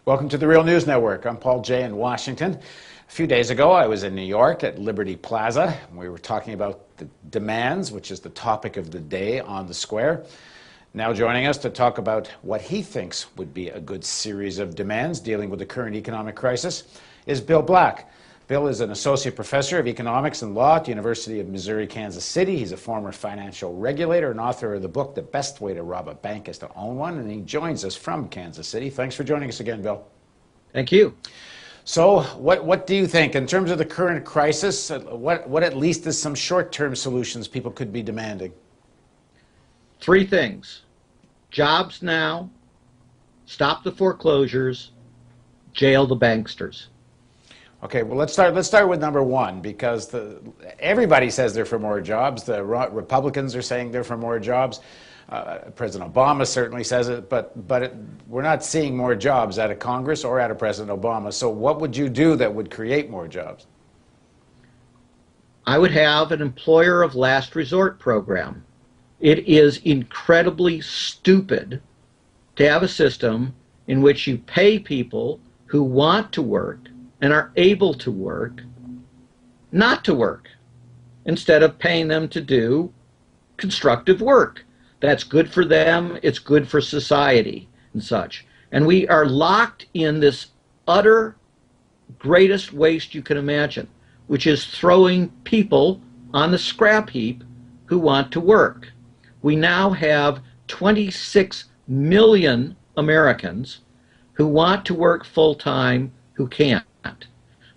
Welcome to the Real News Network. I'm Paul Jay in Washington. A few days ago, I was in New York at Liberty Plaza. We were talking about the demands, which is the topic of the day on the square. Now joining us to talk about what he thinks would be a good series of demands dealing with the current economic crisis is Bill Black. Bill is an associate professor of economics and law at the University of Missouri, Kansas City. He's a former financial regulator and author of the book, The Best Way to Rob a Bank is to Own One, and he joins us from Kansas City. Thanks for joining us again, Bill. Thank you. So what do you think in terms of the current crisis? What at least is some short-term solutions people could be demanding? Three things. Jobs now, stop the foreclosures, jail the banksters. Okay, well, let's start with number one, because everybody says they're for more jobs. The Republicans are saying they're for more jobs. President Obama certainly says it, but we're not seeing more jobs out of Congress or out of President Obama. So what would you do that would create more jobs? I would have an employer of last resort program. It is incredibly stupid to have a system in which you pay people who want to work and are able to work not to work, instead of paying them to do constructive work. That's good for them, it's good for society and such. And we are locked in this utter greatest waste you can imagine, which is throwing people on the scrap heap who want to work. We now have 26 million Americans who want to work full-time who can't.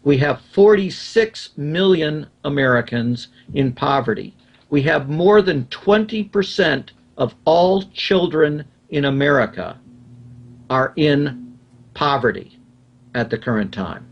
We have 46 million Americans in poverty. We have more than 20% of all children in America are in poverty at the current time.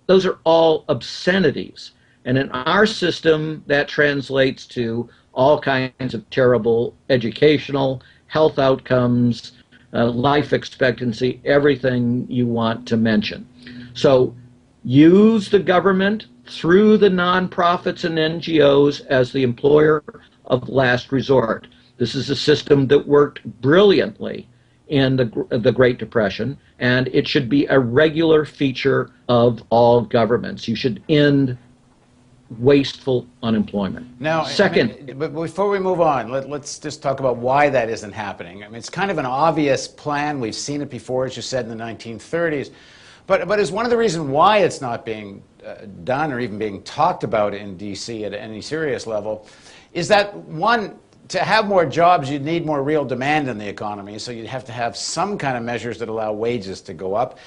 Those are all obscenities. And in our system, that translates to all kinds of terrible educational, health outcomes, life expectancy, everything you want to mention. So use the government through the nonprofits and NGOs as the employer of last resort. This is a system that worked brilliantly in the Great Depression, and it should be a regular feature of all governments. You should end wasteful unemployment. Now, second, but before we move on, let's just talk about why that isn't happening. I mean, it's kind of an obvious plan. We've seen it before, as you said, in the 1930s. But is one of the reasons why it's not being done or even being talked about in D.C. at any serious level is that, one, to have more jobs, you'd need more real demand in the economy, so you'd have to have some kind of measures that allow wages to go up.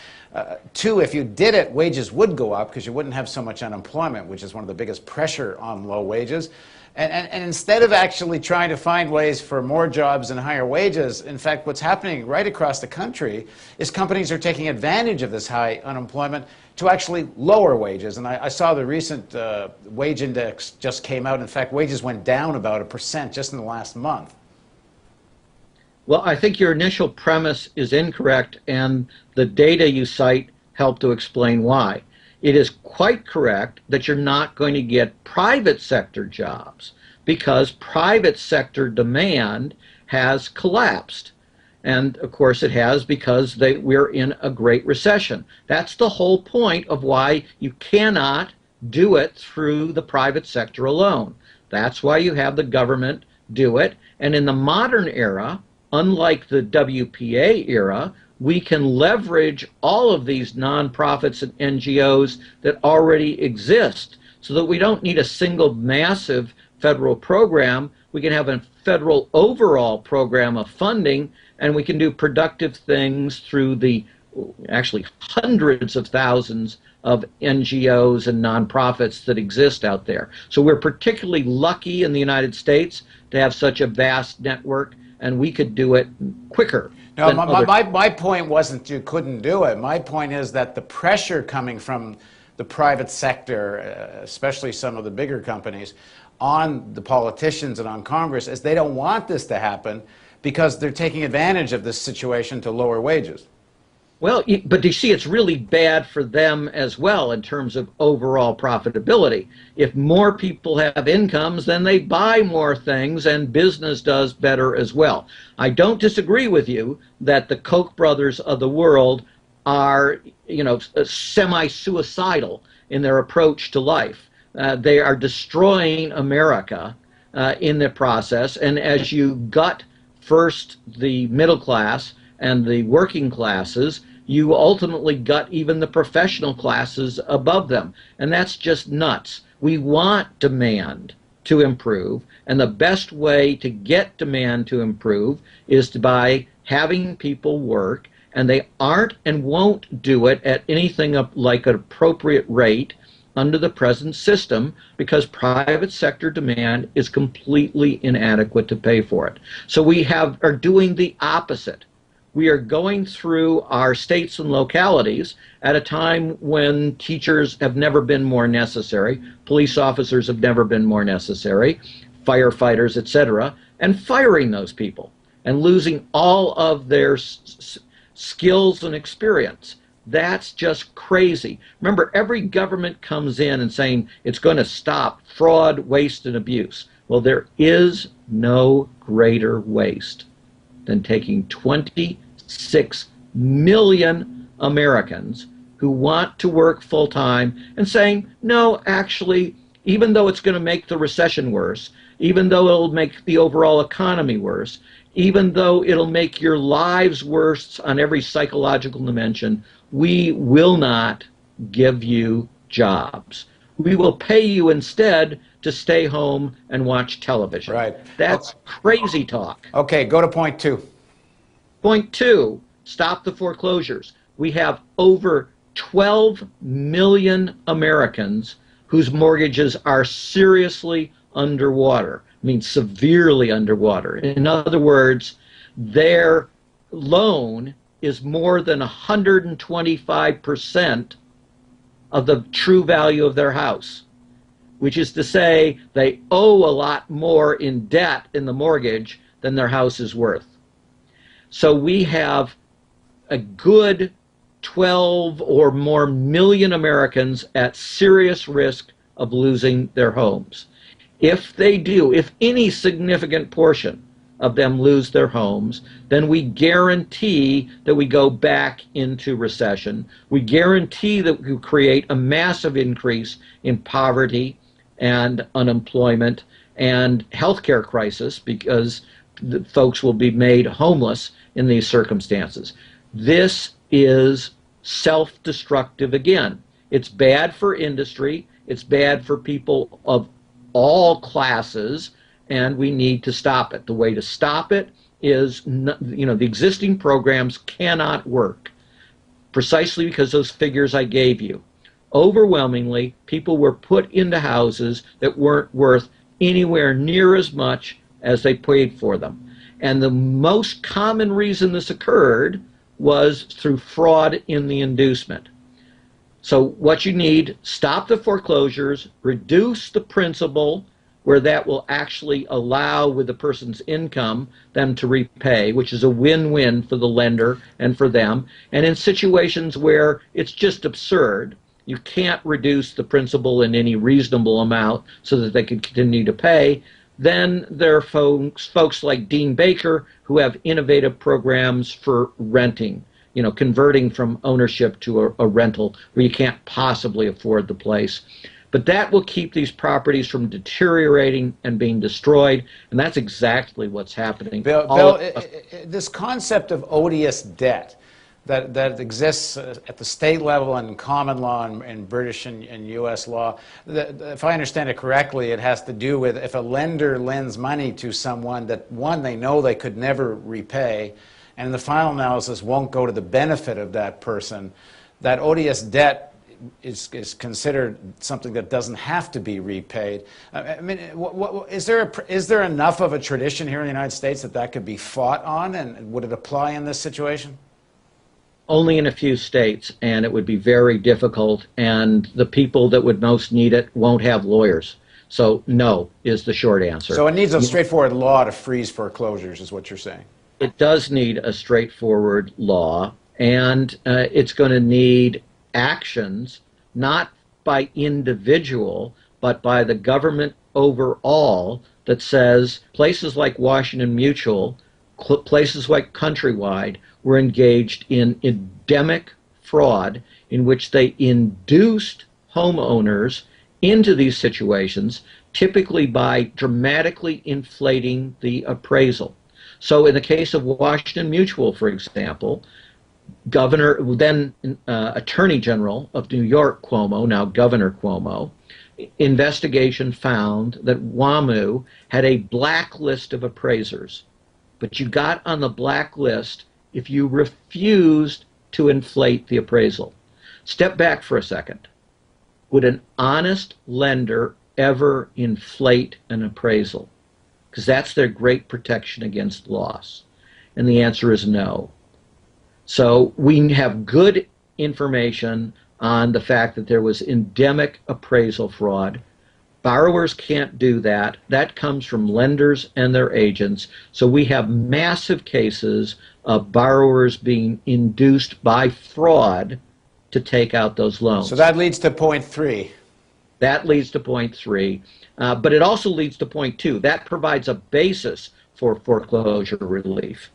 Two, if you did it, wages would go up because you wouldn't have so much unemployment, which is one of the biggest pressure on low wages. And instead of actually trying to find ways for more jobs and higher wages, in fact, what's happening right across the country is companies are taking advantage of this high unemployment to actually lower wages. And I saw the recent wage index just came out. In fact, wages went down about 1% just in the last month. well, I think your initial premise is incorrect, and the data you cite help to explain why. It is quite correct that you're not going to get private sector jobs because private sector demand has collapsed. And of course it has because we're in a great recession. That's the whole point of why you cannot do it through the private sector alone. That's why you have the government do it. And in the modern era, unlike the WPA era, we can leverage all of these nonprofits and NGOs that already exist so that we don't need a single massive federal program. We can have a federal overall program of funding, and we can do productive things through the actually hundreds of thousands of NGOs and nonprofits that exist out there. So we're particularly lucky in the United States to have such a vast network, and we could do it quicker. No, my point wasn't you couldn't do it. My point is that the pressure coming from the private sector, especially some of the bigger companies, on the politicians and on Congress is they don't want this to happen because they're taking advantage of this situation to lower wages. Well, but you see, it's really bad for them as well in terms of overall profitability. If more people have incomes, then they buy more things and business does better as well. I don't disagree with you that the Koch brothers of the world are, semi-suicidal in their approach to life. They are destroying America in the process. And as you gut first the middle class and the working classes, you ultimately gut even the professional classes above them. And that's just nuts. We want demand to improve, and the best way to get demand to improve is by having people work, and they aren't and won't do it at anything like an appropriate rate under the present system, because private sector demand is completely inadequate to pay for it. So we are doing the opposite. We are going through our states and localities at a time when teachers have never been more necessary, police officers have never been more necessary, firefighters, etc., and firing those people and losing all of their skills and experience. That's just crazy. Remember, every government comes in and saying it's going to stop fraud, waste, and abuse. Well, there is no greater waste than taking 26 million Americans who want to work full-time and saying, no, actually, even though it's going to make the recession worse, even though it'll make the overall economy worse, even though it'll make your lives worse on every psychological dimension, we will not give you jobs. We will pay you instead to stay home and watch television. Right. That's crazy talk. Okay, go to point two. Point two, stop the foreclosures. We have over 12 million Americans whose mortgages are seriously underwater. I mean, severely underwater. In other words, their loan is more than 125% of the true value of their house, which is to say they owe a lot more in debt in the mortgage than their house is worth. So we have a good 12 or more million Americans at serious risk of losing their homes. If they do, if any significant portion of them lose their homes, then we guarantee that we go back into recession. We guarantee that we create a massive increase in poverty and unemployment and healthcare crisis, because the folks will be made homeless in these circumstances. This is self-destructive again. It's bad for industry, it's bad for people of all classes, and we need to stop it. The way to stop it is, the existing programs cannot work, precisely because those figures I gave you. Overwhelmingly, people were put into houses that weren't worth anywhere near as much as they paid for them. And the most common reason this occurred was through fraud in the inducement. So what you need, stop the foreclosures, reduce the principal where that will actually allow, with the person's income, them to repay, which is a win-win for the lender and for them. And in situations where it's just absurd, you can't reduce the principal in any reasonable amount so that they can continue to pay, then there are folks like Dean Baker who have innovative programs for renting, converting from ownership to a rental where you can't possibly afford the place. But that will keep these properties from deteriorating and being destroyed, and that's exactly what's happening. Bill, this concept of odious debt that exists at the state level and common law and British and U.S. law, if I understand it correctly, it has to do with if a lender lends money to someone that, one, they know they could never repay, and in the final analysis won't go to the benefit of that person, that odious debt is considered something that doesn't have to be repaid. I mean, is there enough of a tradition here in the United States that could be fought on, and would it apply in this situation? Only in a few states, and it would be very difficult, and the people that would most need it won't have lawyers. So no is the short answer. So it needs a straightforward law to freeze foreclosures, is what you're saying. It does need a straightforward law, and it's going to need actions, not by individual, but by the government overall, that says places like Washington Mutual, places like Countrywide, were engaged in endemic fraud in which they induced homeowners into these situations, typically by dramatically inflating the appraisal. So in the case of Washington Mutual, for example, Attorney General of New York Cuomo, now Governor Cuomo, investigation found that WAMU had a blacklist of appraisers. But you got on the blacklist if you refused to inflate the appraisal. Step back for a second. Would an honest lender ever inflate an appraisal? Because that's their great protection against loss. And the answer is no. So we have good information on the fact that there was endemic appraisal fraud. Borrowers can't do that. That comes from lenders and their agents. So we have massive cases of borrowers being induced by fraud to take out those loans. So that leads to point 3. That leads to point 3. But it also leads to point 2. That provides a basis for foreclosure relief.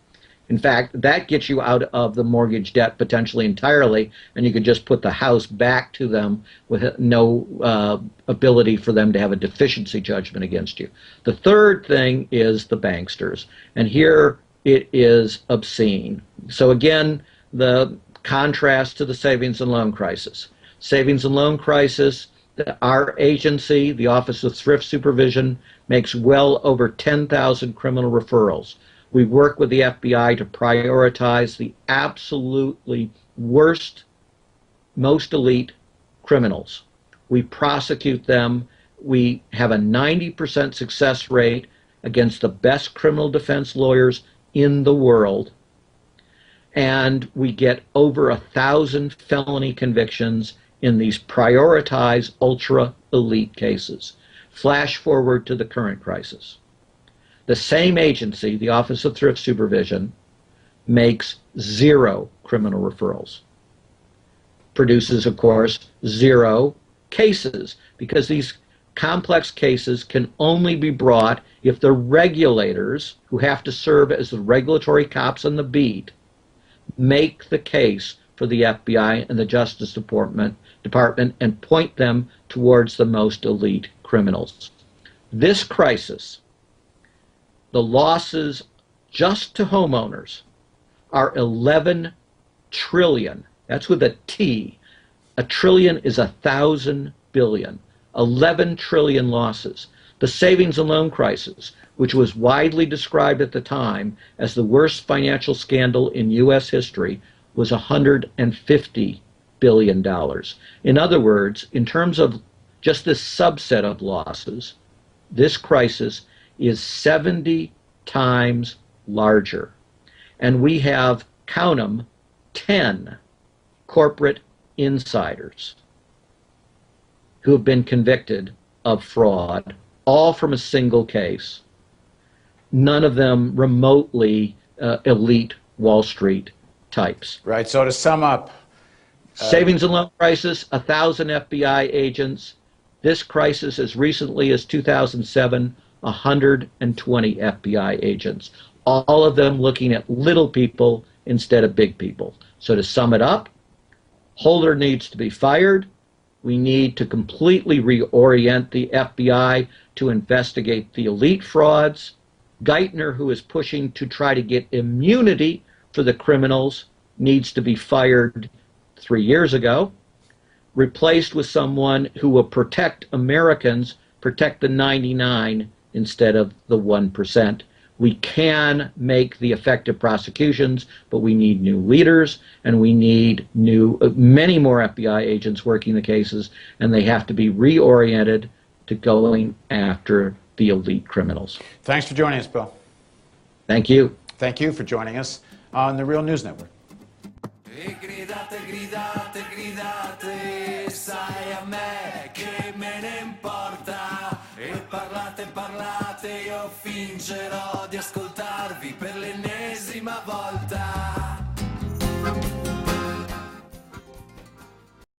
In fact, that gets you out of the mortgage debt potentially entirely, and you could just put the house back to them with no ability for them to have a deficiency judgment against you. The third thing is the banksters, and here it is obscene. So again, the contrast to the savings and loan crisis. Savings and loan crisis, our agency, the Office of Thrift Supervision, makes well over 10,000 criminal referrals. We work with the FBI to prioritize the absolutely worst, most elite criminals. We prosecute them. We have a 90% success rate against the best criminal defense lawyers in the world. And we get over 1,000 felony convictions in these prioritized ultra elite cases. Flash forward to the current crisis. The same agency, the Office of Thrift Supervision, makes 0 criminal referrals. Produces, of course, 0 cases, because these complex cases can only be brought if the regulators, who have to serve as the regulatory cops on the beat, make the case for the FBI and the Justice Department and point them towards the most elite criminals. This crisis, the losses just to homeowners are 11 trillion. That's with a T. A trillion is 1,000 billion. 11 trillion losses. The savings and loan crisis, which was widely described at the time as the worst financial scandal in U.S. history, was $150 billion. In other words, in terms of just this subset of losses, this crisis is 70 times larger. And we have, count them, 10 corporate insiders who have been convicted of fraud, all from a single case. None of them remotely elite Wall Street types. Right, so to sum up. Savings and loan crisis, 1,000 FBI agents. This crisis, as recently as 2007, 120 FBI agents. All of them looking at little people instead of big people. So to sum it up, Holder needs to be fired. We need to completely reorient the FBI to investigate the elite frauds. Geithner, who is pushing to try to get immunity for the criminals, needs to be fired 3 years ago, replaced with someone who will protect Americans, protect the 99 instead of the 1%. We can make the effective prosecutions, but we need new leaders, and we need many more FBI agents working the cases, and they have to be reoriented to going after the elite criminals. Thanks for joining us, Bill. Thank you. Thank you for joining us on the Real News Network. E gridate, gridate, gridate, sai a me che me ne importa. E parlate, parlate, io fingerò di ascoltarvi per l'ennesima volta.